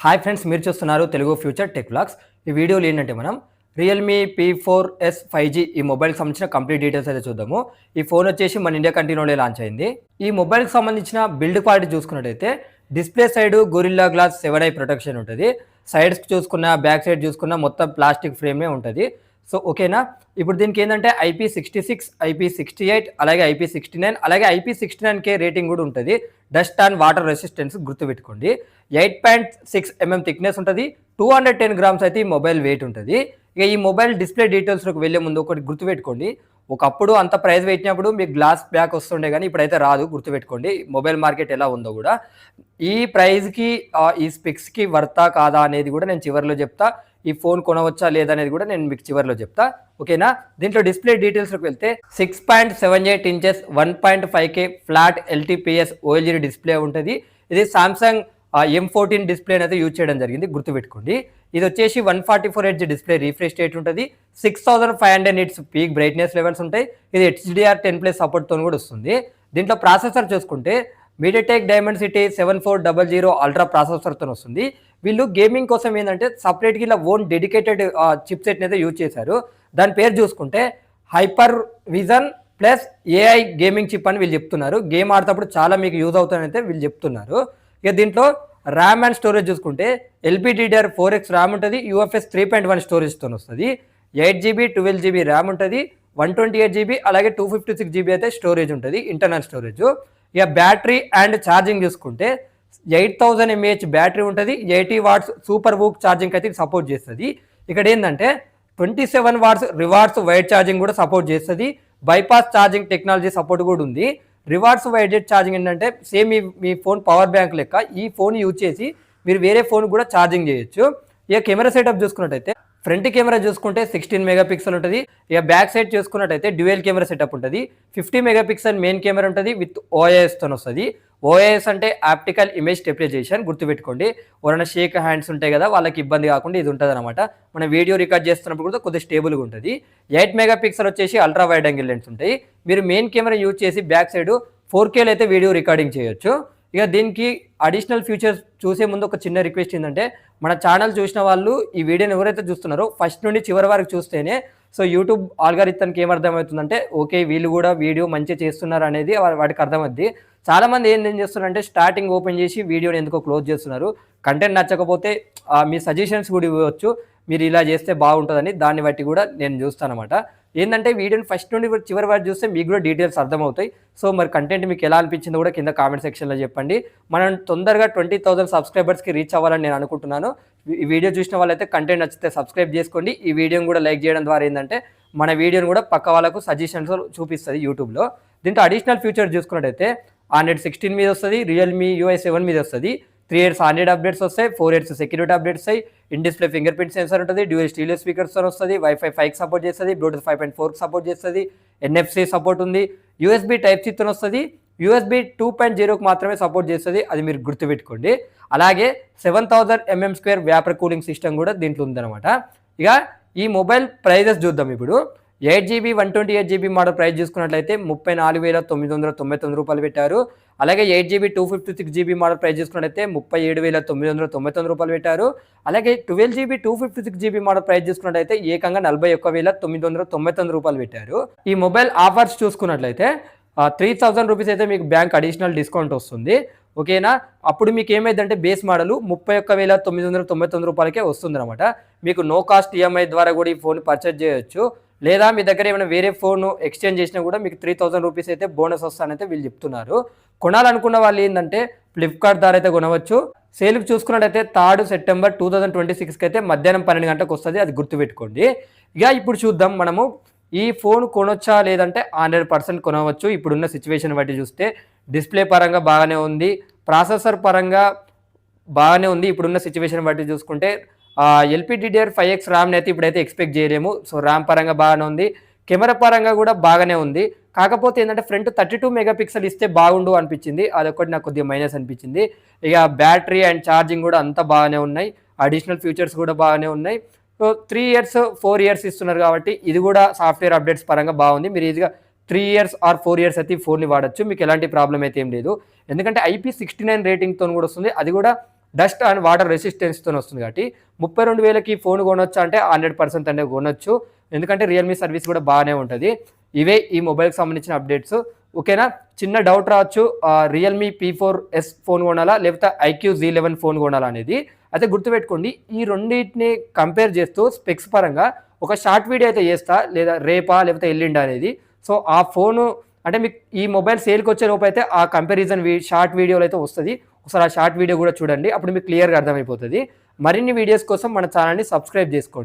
Hi friends, మీరు చూస్తున్నారు Telugu future tech vlogs. ఈ వీడియోలో ఏంటంటే మనం రియల్మీ P4s 5G ఈ మొబైల్కి సంబంధించిన కంప్లీట్ డీటెయిల్స్ అయితే చూద్దాము. ఈ ఫోన్ వచ్చేసి మన ఇండియా కంట్రీలోనే లాంచ్ అయింది. ఈ మొబైల్కి సంబంధించిన బిల్డ్ క్వాలిటీ చూసుకున్నట్టయితే display side Gorilla Glass 7i protection ఉంటుంది. సైడ్స్ చూసుకున్న బ్యాక్ సైడ్ చూసుకున్న మొత్తం ప్లాస్టిక్ ఫ్రేమే ఉంటుంది. సో ఓకేనా. ఇప్పుడు దీనికి ఏంటంటే IP66, IP68, అలాగే IP69, అలాగే IP69K రేటింగ్ కూడా ఉంటుంది. డస్ట్ అండ్ వాటర్ రెసిస్టెన్స్ గుర్తుపెట్టుకోండి. 8.6 mm థిక్నెస్ ఉంటుంది. 210 grams అయితే ఈ మొబైల్ వెయిట్ ఉంటుంది. ఇక ఈ మొబైల్ డిస్ప్లే డీటెయిల్స్లోకి వెళ్ళే ముందు ఒకటి గుర్తుపెట్టుకోండి. ఒకప్పుడు అంత ప్రైస్ పెట్టినప్పుడు మీకు గ్లాస్ బ్యాక్ వస్తుండే, కానీ ఇప్పుడైతే రాదు. గుర్తుపెట్టుకోండి మొబైల్ మార్కెట్ ఎలా ఉందో కూడా. ఈ ప్రైస్కి ఈ స్పెక్స్కి వర్తా కాదా అనేది కూడా నేను చివరిలో చెప్తా. ఈ ఫోన్ కొనవచ్చా లేదనేది కూడా నేను మీకు చివరిలో చెప్తా. ఓకేనా. దీంట్లో డిస్ప్లే డీటెయిల్స్లోకి వెళ్తే 6.78 inches 1.5K flat LTPS OLED display ఉంటుంది. ఇది సామ్సంగ్ M14 డిస్ప్లే అయితే యూజ్ చేయడం జరిగింది. గుర్తుపెట్టుకోండి. ఇది వచ్చేసి 144Hz డిస్ప్లే రీఫ్రెష్ రేట్ ఉంటుంది. 6500 nits పీక్ బ్రైట్నెస్ లెవెల్స్ ఉంటాయి. ఇది HDR10+ సపోర్ట్తో కూడా వస్తుంది. దీంట్లో ప్రాసెసర్ చూసుకుంటే మీడియాటెక్ డైమెన్సిటీ 7400 అల్ట్రా ప్రాసెసర్తో వస్తుంది. వీళ్ళు గేమింగ్ కోసం ఏంటంటే సపరేట్గా ఇలా ఓన్ డెడికేటెడ్ చిప్ సెట్ని అయితే యూజ్ చేశారు. దాని పేరు చూసుకుంటే hyper vision plus AI gaming chip అని వీళ్ళు చెప్తున్నారు. గేమ్ ఆడేటప్పుడు చాలా మీకు యూజ్ అవుతానైతే వీళ్ళు చెప్తున్నారు. ఇక దీంట్లో ర్యామ్ అండ్ స్టోరేజ్ చూసుకుంటే LPDDR4X ర్యామ్ ఉంటుంది. UFS 3.1 స్టోరేజ్తో వస్తుంది. 8GB 12GB ర్యామ్ ఉంటుంది. 128GB అలాగే 256GB అయితే స్టోరేజ్ ఉంటుంది, ఇంటర్నల్ స్టోరేజ్. ఇక బ్యాటరీ అండ్ ఛార్జింగ్ చూసుకుంటే 8000 mAh బ్యాటరీ ఉంటుంది. 80 watts సూపర్ వూక్ ఛార్జింగ్ అయితే సపోర్ట్ చేస్తుంది. ఇక్కడ ఏంటంటే 27 watts రివార్డ్స్ వైడ్ ఛార్జింగ్ కూడా సపోర్ట్ చేస్తుంది. బైపాస్ ఛార్జింగ్ టెక్నాలజీ సపోర్ట్ కూడా ఉంది. రివార్డ్స్ వైడెడ్ ఛార్జింగ్ ఏంటంటే సేమ్ మీ ఫోన్ పవర్ బ్యాంక్ లెక్క ఈ ఫోన్ యూజ్ చేసి మీరు వేరే ఫోన్ కూడా ఛార్జింగ్ చేయొచ్చు. ఇక కెమెరా సెటప్ చూసుకున్నట్టయితే ఫ్రంట్ కెమెరా చూసుకుంటే 16 మెగాపిక్సెల్ ఉంటుంది. ఇక బ్యాక్ సైడ్ చూసుకున్నట్టయితే డ్యూయల్ కెమెరా సెటప్ ఉంటుంది. 50 మెగాపిక్సెల్ మెయిన్ కెమెరా ఉంటుంది విత్ OISతో వస్తుంది. OIS అంటే ఆప్టికల్ ఇమేజ్ స్టెబిలైజేషన్. గుర్తుపెట్టుకోండి. ఎవరైనా షేక్ హ్యాండ్స్ ఉంటాయి కదా, వాళ్ళకి ఇబ్బంది కాకుండా ఇది ఉంటుంది అనమాట. మన వీడియో రికార్డ్ చేస్తున్నప్పుడు కూడా కొద్దిగా స్టేబుల్గా ఉంటుంది. 8 మెగాపిక్సెల్ వచ్చేసి అల్ట్రా వైడ్ యాంగిల్ లెన్స్ ఉంటాయి. మీరు మెయిన్ కెమెరా యూజ్ చేసి బ్యాక్ సైడ్ 4Kలో అయితే వీడియో రికార్డింగ్ చేయొచ్చు. ఇక దీనికి అడిషనల్ ఫీచర్స్ చూసే ముందు ఒక చిన్న రిక్వెస్ట్ ఏంటంటే, మన ఛానల్ చూసిన వాళ్ళు ఈ వీడియోని ఎవరైతే చూస్తున్నారో ఫస్ట్ నుండి చివరి వరకు చూస్తేనే సో యూట్యూబ్ ఆల్గారిథంకి ఏమర్థమవుతుందంటే ఓకే వీళ్ళు కూడా వీడియో మంచిగా చేస్తున్నారు అనేది వాడికి అర్థమవుద్ది. చాలామంది ఏం చేస్తున్నారంటే స్టార్టింగ్ ఓపెన్ చేసి వీడియోని ఎందుకో క్లోజ్ చేస్తున్నారు. కంటెంట్ నచ్చకపోతే మీ సజెషన్స్ కూడా ఇవ్వచ్చు, మీరు ఇలా చేస్తే బాగుంటుందని. దాన్ని బట్టి కూడా నేను చూస్తాను అనమాట. ఏంటంటే వీడియోని ఫస్ట్ నుండి చివరి వరకు చూస్తే మీకు కూడా డీటెయిల్స్ అర్థమవుతాయి. సో మరి కంటెంట్ మీకు ఎలా అనిపించిందో కూడా కింద కామెంట్ సెక్షన్లో చెప్పండి. మనం తొందరగా 20,000 సబ్స్క్రైబర్స్కి రీచ్ అవ్వాలని నేను అనుకుంటున్నాను. ఈ వీడియో చూసిన వాళ్ళైతే కంటెంట్ నచ్చితే సబ్స్క్రైబ్ చేసుకోండి. ఈ వీడియోని కూడా లైక్ చేయడం ద్వారా ఏంటంటే మన వీడియోని కూడా పక్క వాళ్ళకు సజెషన్స్ చూపిస్తుంది యూట్యూబ్లో. దీంట్లో అడిషనల్ ఫీచర్ చూసుకున్నట్టయితే Android 16 మీద వస్తుంది, రియల్మీ UI 7 మీద వస్తుంది. 3 years Android అప్డేట్స్ వస్తాయి, 4 years సెక్యూరిటీ అప్డేట్స్ వస్తాయి. In display finger print sensor ఉంటుంది. డ్యూయల్ స్టీరియో స్పీకర్స్తో వస్తుంది. Wi-Fi 5 సపోర్ట్ చేస్తుంది. Bluetooth 5.4 సపోర్ట్ చేస్తుంది. NFC సపోర్ట్ ఉంది. USB Type-Cతో వస్తుంది. USB 2.0కి మాత్రమే సపోర్ట్ చేస్తుంది, అది మీరు గుర్తుపెట్టుకోండి. అలాగే 7000 mm² వ్యాపర్ కూలింగ్ సిస్టమ్ కూడా దీంట్లో ఉందన్నమాట. ఇక ఈ మొబైల్ ప్రైజెస్ చూద్దాం ఇప్పుడు. 8GB 128GB మోడల్ ప్రైస్ చూసుకున్నట్లయితే 34,999 రూపాయలు పెట్టారు. అలాగే 8GB 256GB మోడల్ ప్రైస్ చూసుకున్నట్లయితే 37,999 రూపాయలు పెట్టారు. అలాగే 12GB 256GB మోడల్ ప్రైస్ చూసుకున్నట్లయితే ఏకంగా 41,999 రూపాయలు పెట్టారు. ఈ మొబైల్ ఆఫర్స్ చూసుకున్నట్లయితే 3,000 రూపీస్ అయితే మీకు బ్యాంక్ అడిషనల్ డిస్కౌంట్ వస్తుంది. ఓకేనా. అప్పుడు మీకు ఏమైందంటే బేస్ మోడల్ 31,999 రూపాయలకే వస్తుంది అనమాట. మీకు నో కాస్ట్ EMI ద్వారా కూడా ఈ ఫోన్ పర్చేజ్ చేయొచ్చు. లేదా మీ దగ్గర ఏమైనా వేరే ఫోన్ ఎక్స్చేంజ్ చేసినా కూడా మీకు 3,000 రూపీస్ అయితే బోనస్ వస్తానైతే వీళ్ళు చెప్తున్నారు. కొనాలనుకున్న వాళ్ళు ఏంటంటే ఫ్లిప్కార్ట్ ద్వారా అయితే కొనవచ్చు. సేల్కి చూసుకున్నట్టయితే 3rd September 2026కి అయితే మధ్యాహ్నం 12 గంటలకు వస్తుంది, అది గుర్తుపెట్టుకోండి. ఇక ఇప్పుడు చూద్దాం మనము ఈ ఫోన్ కొనొచ్చా లేదంటే 100% కొనవచ్చు. ఇప్పుడున్న సిచ్యువేషన్ బట్టి చూస్తే డిస్ప్లే పరంగా బాగానే ఉంది, ప్రాసెసర్ పరంగా బాగానే ఉంది. ఇప్పుడున్న సిచ్యువేషన్ బట్టి చూసుకుంటే LPDDR5X ర్యామ్ని అయితే ఇప్పుడైతే ఎక్స్పెక్ట్ చేయలేము. సో ర్యామ్ పరంగా బాగానే ఉంది, కెమెరా పరంగా కూడా బాగానే ఉంది. కాకపోతే ఏంటంటే ఫ్రంట్ 32 మెగాపిక్సెల్ ఇస్తే బాగుండు అనిపించింది, అదొకటి నాకు కొద్దిగా మైనస్ అనిపించింది. ఇక బ్యాటరీ అండ్ ఛార్జింగ్ కూడా అంతా బాగానే ఉన్నాయి, అడిషనల్ ఫీచర్స్ కూడా బాగానే ఉన్నాయి. సో 3 years 4 years ఇస్తున్నారు కాబట్టి ఇది కూడా సాఫ్ట్వేర్ అప్డేట్స్ పరంగా బాగుంది. మీరు ఈజీగా 3 years ఆర్ 4 years అయితే ఈ ఫోన్ని వాడచ్చు, మీకు ఎలాంటి ప్రాబ్లం అయితే ఏం లేదు. ఎందుకంటే IP69 రేటింగ్తో కూడా వస్తుంది, అది కూడా డస్ట్ అండ్ వాటర్ రెసిస్టెన్స్తో వస్తుంది కాబట్టి 32,000కి ఫోన్ కొనొచ్చు అంటే 100% అనేది కొనొచ్చు. ఎందుకంటే రియల్మీ సర్వీస్ కూడా బాగానే ఉంటుంది. ఇవే ఈ మొబైల్కి సంబంధించిన అప్డేట్స్. ఓకేనా, చిన్న డౌట్ రావచ్చు, రియల్మీ P4S ఫోన్ కొనాలా లేకపోతే IQ Z11 ఫోన్ కొనాలా అనేది. అయితే గుర్తుపెట్టుకోండి, ఈ రెండింటిని కంపేర్ చేస్తూ స్పెక్స్ పరంగా ఒక షార్ట్ వీడియో అయితే చేస్తా, లేదా రేపా లేకపోతే ఎల్లుండా అనేది. సో ఆ ఫోను అంటే మీకు ఈ మొబైల్ సేల్కి వచ్చే లోపు అయితే ఆ కంపారిజన్ షార్ట్ వీడియోలో అయితే వస్తుంది. ఒకసారి ఆ షార్ట్ వీడియో కూడా చూడండి, అప్పుడు మీకు క్లియర్గా అర్థమైపోతుంది. మరిన్ని వీడియోస్ కోసం మన ఛానల్ని సబ్స్క్రైబ్ చేసుకోండి.